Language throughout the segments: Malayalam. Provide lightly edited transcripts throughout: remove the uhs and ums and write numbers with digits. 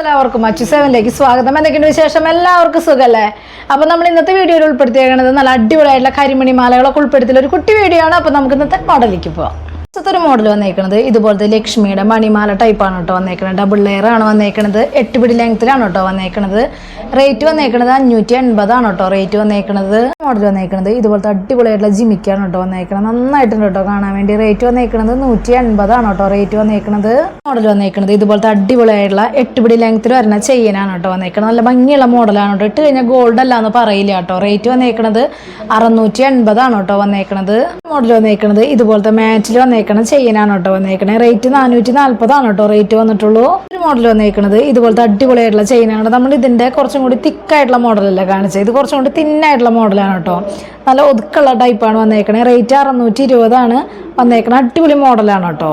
എല്ലാവർക്കും അച്ചു സെവനിലേക്ക് സ്വാഗതം. എന്തൊക്കെയുണ്ട് വിശേഷം? എല്ലാവർക്കും സുഖല്ലേ? അപ്പോൾ നമ്മൾ ഇന്നത്തെ വീഡിയോയിൽ ഉൾപ്പെടുത്തിയേക്കുന്നത് നല്ല അടിപൊളിയായിട്ടുള്ള കരിമണി മാലകളൊക്കെ ഉൾപ്പെടുത്തിയുള്ള ഒരു കുട്ടി വീഡിയോ ആണ്. അപ്പോൾ നമുക്ക് ഇന്നത്തെ മോഡലിലേക്ക് പോവാം. ഒരു മോഡൽ വന്നേക്കുന്നത് ഇതുപോലത്തെ ലക്ഷ്മിയുടെ മണിമാല ടൈപ്പാണ് കേട്ടോ വന്നേക്കുന്നത്. ഡബിൾ ലെയർ ആണ് വന്നേക്കുന്നത്. 8 പിടി ലെങ്ത്തിലാണ് കേട്ടോ വന്നേക്കുന്നത്. റേറ്റ് വന്നേക്കുന്നത് 580 കേട്ടോ റേറ്റ് വന്നേക്കുന്നത്. മോഡൽ വന്നേക്കുന്നത് ഇതുപോലത്തെ അടിപൊളിയായിട്ടുള്ള ജിമിക്കാണ് കേട്ടോ വന്നേക്കുന്നത്. നന്നായിട്ടുണ്ട് കേട്ടോ കാണാൻ വേണ്ടി. റേറ്റ് വന്നേക്കുന്നത് 180 കേട്ടോ റേറ്റ് വന്നേക്കുന്നത്. മോഡൽ വന്നേക്കുന്നത് ഇതുപോലത്തെ അടിപൊളിയായിട്ടുള്ള 8 പിടി ലെങ്ത്തിൽ വരുന്ന ചെയിനാണ് കേട്ടോ വന്നേക്കുന്നത്. നല്ല ഭംഗിയുള്ള മോഡലാണ് കേട്ടോ. ഇട്ട് കഴിഞ്ഞാൽ ഗോൾഡ് അല്ല എന്ന് പറയില്ല കേട്ടോ. റേറ്റ് വന്നേക്കുന്നത് 680 കേട്ടോ വന്നേക്കുന്നത്. മോഡൽ വന്നേക്കുന്നത് ഇതുപോലത്തെ മാച്ചിൽ വന്നേക്കുന്നത് ചെയിനാണ് കേട്ടോ വന്നേക്കണേ. റേറ്റ് 440 കേട്ടോ റേറ്റ് വന്നിട്ടുള്ളൂ. ഒരു മോഡൽ വന്നേക്കുന്നത് ഇതുപോലത്തെ അടിപൊളിയായിട്ടുള്ള ചെയിനാണ്. നമ്മൾ ഇതിന്റെ കുറച്ചും കൂടി തിക്കായിട്ടുള്ള മോഡലല്ല കാണിച്ചത്. ഇത് കുറച്ചും കൂടി തിന്നായിട്ടുള്ള മോഡലാണ് കേട്ടോ. നല്ല ഒതുക്കുള്ള ടൈപ്പാണ് വന്നേക്കണേ. റേറ്റ് 620 വന്നേക്കണ അടിപൊളി മോഡലാണ് കേട്ടോ.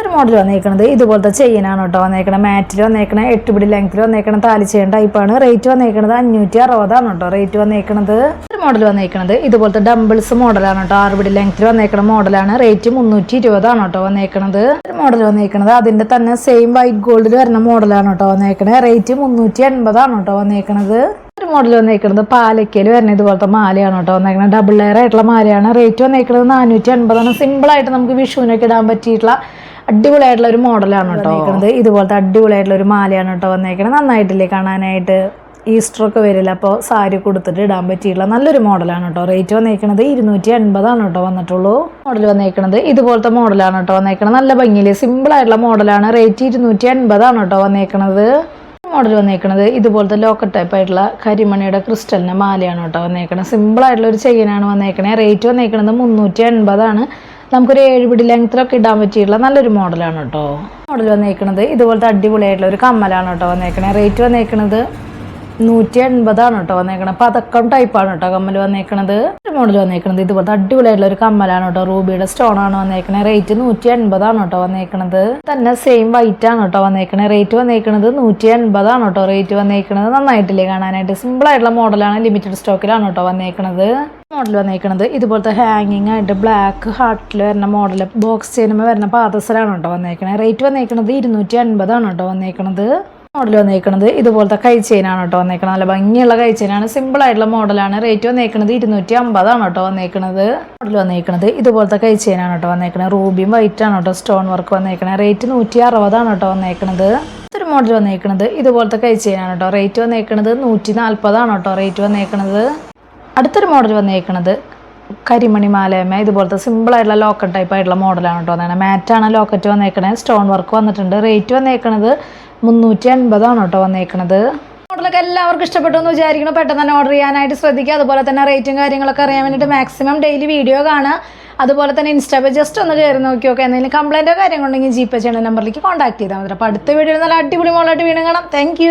ഒരു മോഡൽ വന്നേക്കുന്നത് ഇതുപോലത്തെ ചെയിനാണ് കേട്ടോ വന്നേക്കണേ. മാറ്റിൽ വന്നേക്കണ 8 പിടി ലെങ്ത്തിൽ വന്നേക്കണ താലി ചെയിൻ ടൈപ്പാണ്. റേറ്റ് വന്നേക്കുന്നത് 560 കേട്ടോ റേറ്റ് വന്നേക്കുന്നത്. ഒരു മോഡൽ വന്നേക്കുന്നത് ഇതുപോലത്തെ ഡംബിൾസ് മോഡലാണ് കേട്ടോ. 6 പിടി ലെങ്ത്തിൽ വന്നേക്കണ മോഡലാണ്. റേറ്റ് 320 കേട്ടോ വന്നേക്കുന്നത്. ഒരു മോഡൽ വന്നേക്കുന്നത് അതിന്റെ തന്നെ സെയിം വൈറ്റ് ഗോൾഡിൽ വരുന്ന മോഡലാണ് കേട്ടോ വന്നേക്കണേ. റേറ്റ് 380 കേട്ടോ വന്നേക്കുന്നത്. ഒരു മോഡൽ വന്നേക്കുന്നത് പാലക്കയിൽ വരുന്ന ഇതുപോലത്തെ മാലയാണ് കേട്ടോ വന്നേക്കുന്നത്. ഡബിൾ ലെയർ ആയിട്ടുള്ള മാലയാണ്. റേറ്റ് വന്നേക്കുന്നത് 480. സിമ്പിൾ ആയിട്ട് നമുക്ക് വിഷുവിനൊക്കെ ഇടാൻ പറ്റിയിട്ടുള്ള അടിപൊളിയായിട്ടുള്ള ഒരു മോഡലാണ് കേട്ടോ. ഇതുപോലത്തെ അടിപൊളിയായിട്ടുള്ള ഒരു മാലയാണ് കേട്ടോ വന്നേക്കുന്നത്. നന്നായിട്ടില്ലേ കാണാനായിട്ട്. ഈസ്റ്ററൊക്കെ വരില്ല, അപ്പോൾ സാരി കൊടുത്തിട്ട് ഇടാൻ പറ്റിയിട്ടുള്ള നല്ലൊരു മോഡലാണ് കേട്ടോ. റേറ്റ് വന്നേക്കുന്നത് 280 കേട്ടോ വന്നിട്ടുള്ളൂ. മോഡൽ വന്നേക്കുന്നത് ഇതുപോലത്തെ മോഡലാണ് കേട്ടോ വന്നേക്കുന്നത്. നല്ല ഭംഗിയില് സിമ്പിൾ ആയിട്ടുള്ള മോഡലാണ്. റേറ്റ് 280 കേട്ടോ വന്നേക്കുന്നത്. മോഡൽ വന്നേക്കുന്നത് ഇതുപോലത്തെ ലോക്കറ്റ് ടൈപ്പ് ആയിട്ടുള്ള കരിമണിയുടെ ക്രിസ്റ്റലിന്റെ മാലയാണ് കേട്ടോ വന്നേക്കുന്നത്. സിമ്പിൾ ആയിട്ടുള്ള ഒരു ചെയിനാണ് വന്നേക്കണേ. റേറ്റ് വന്നേക്കുന്നത് 380. നമുക്കൊരു 7 പിടി ലെങ്ത്തിലൊക്കെ ഇടാൻ പറ്റിയിട്ടുള്ള നല്ലൊരു മോഡലാണ് കേട്ടോ. മോഡൽ വന്നേക്കുന്നത് ഇതുപോലത്തെ അടിപൊളിയായിട്ടുള്ള ഒരു കമ്മലാണ് കേട്ടോ വന്നേക്കണേ. റേറ്റ് വന്നേക്കുന്നത് 180 കേട്ടോ വന്നേക്കണം. പതക്കം ടൈപ്പാണ് കേട്ടോ കമ്മൽ വന്നേക്കണത്. ഒരു മോഡൽ വന്നേക്കുന്നത് ഇതുപോലത്തെ അടിപൊളിയായിട്ടുള്ള ഒരു കമ്മലാണ് കേട്ടോ. റൂബിയുടെ സ്റ്റോൺ ആണ് വന്നേക്കണേ. റേറ്റ് 180 കേട്ടോ വന്നേക്കണത്. തന്നെ സെയിം വൈറ്റ് ആണ് കേട്ടോ വന്നേക്കണേ. റേറ്റ് വന്നേക്കുന്നത് 180 കേട്ടോ റേറ്റ് വന്നേക്കണത്. നന്നായിട്ടില്ലേ കാണാനായിട്ട്. സിമ്പിൾ ആയിട്ടുള്ള മോഡലാണ്. ലിമിറ്റഡ് സ്റ്റോക്കിലാണ് കേട്ടോ വന്നേക്കണത്. മോഡൽ വന്നേക്കണത് ഇതുപോലത്തെ ഹാങ്ങിങ് ആയിട്ട് ബ്ലാക്ക് ഹാർട്ടിൽ വരുന്ന മോഡൽ ബോക്സ് ചെയിനുമ വരുന്ന പാദസരാണ് കേട്ടോ വന്നേക്കണേ. റേറ്റ് വന്നേക്കണത് 280 കേട്ടോ വന്നേക്കണത്. മോഡൽ വന്നേക്കുന്നത് ഇതുപോലത്തെ കൈ ചെയിനാണ് കേട്ടോ വന്നേക്കുന്നത്. നല്ല ഭംഗിയുള്ള കൈ ചെയിനാണ്. സിമ്പിൾ ആയിട്ടുള്ള മോഡലാണ്. റേറ്റ് വന്നേക്കുന്നത് 250 കേട്ടോ വന്നേക്കുന്നത്. മോഡൽ വന്നേക്കുന്നത് ഇതുപോലത്തെ കൈ ചെയിനാണ് കേട്ടോ വന്നേക്കുന്നത്. റൂബിയും വൈറ്റ് ആണ് കേട്ടോ സ്റ്റോൺ വർക്ക് വന്നേക്കുന്നത്. റേറ്റ് 160 കേട്ടോ വന്നേക്കുന്നത്. ഒരു മോഡൽ വന്നേക്കുന്നത് ഇതുപോലത്തെ കൈ ചെയിനാണ് കേട്ടോ. റേറ്റ് വന്നേക്കുന്നത് 140 കേട്ടോ റേറ്റ് വന്നേക്കുന്നത്. അടുത്തൊരു മോഡൽ വന്നേക്കുന്നത് കരിമണി മാലയമ ഇതുപോലത്തെ സിമ്പിൾ ആയിട്ടുള്ള ലോക്കറ്റ് ടൈപ്പ് ആയിട്ടുള്ള മോഡലാണ് കേട്ടോ വന്നേക്കുന്നത്. മാറ്റാണ് ലോക്കറ്റ് വന്നേക്കണേ. സ്റ്റോൺ വർക്ക് വന്നിട്ടുണ്ട്. റേറ്റ് വന്നേക്കുന്നത് 380 കേട്ടോ വന്നേക്കുന്നത്. മോഡലൊക്കെ എല്ലാവർക്കും ഇഷ്ടപ്പെട്ടു എന്ന് വിചാരിക്കണം. പെട്ടെന്ന് തന്നെ ഓർഡർ ചെയ്യാനായിട്ട് ശ്രദ്ധിക്കുക. അതുപോലെ തന്നെ റേറ്റും കാര്യങ്ങളൊക്കെ അറിയാൻ വേണ്ടിയിട്ട് മാക്സിമം ഡെയിലി വീഡിയോ കാണുക. അതുപോലെ തന്നെ ഇൻസ്റ്റാ പേജ് ജസ്റ്റ് ഒന്ന് കയറി നോക്കി നോക്കുക. എന്തെങ്കിലും കംപ്ലൈൻറ്റോ കാര്യങ്ങളുണ്ടെങ്കിൽ ജിപേ ചെയ്യുന്ന നമ്പറിലേക്ക് കോൺടാക്ട് ചെയ്താൽ മതി. അപ്പോൾ അടുത്ത വീഡിയോയിൽ നല്ല അടിപൊളി മോളായിട്ട് വീണ്ടും കാണാം. താങ്ക്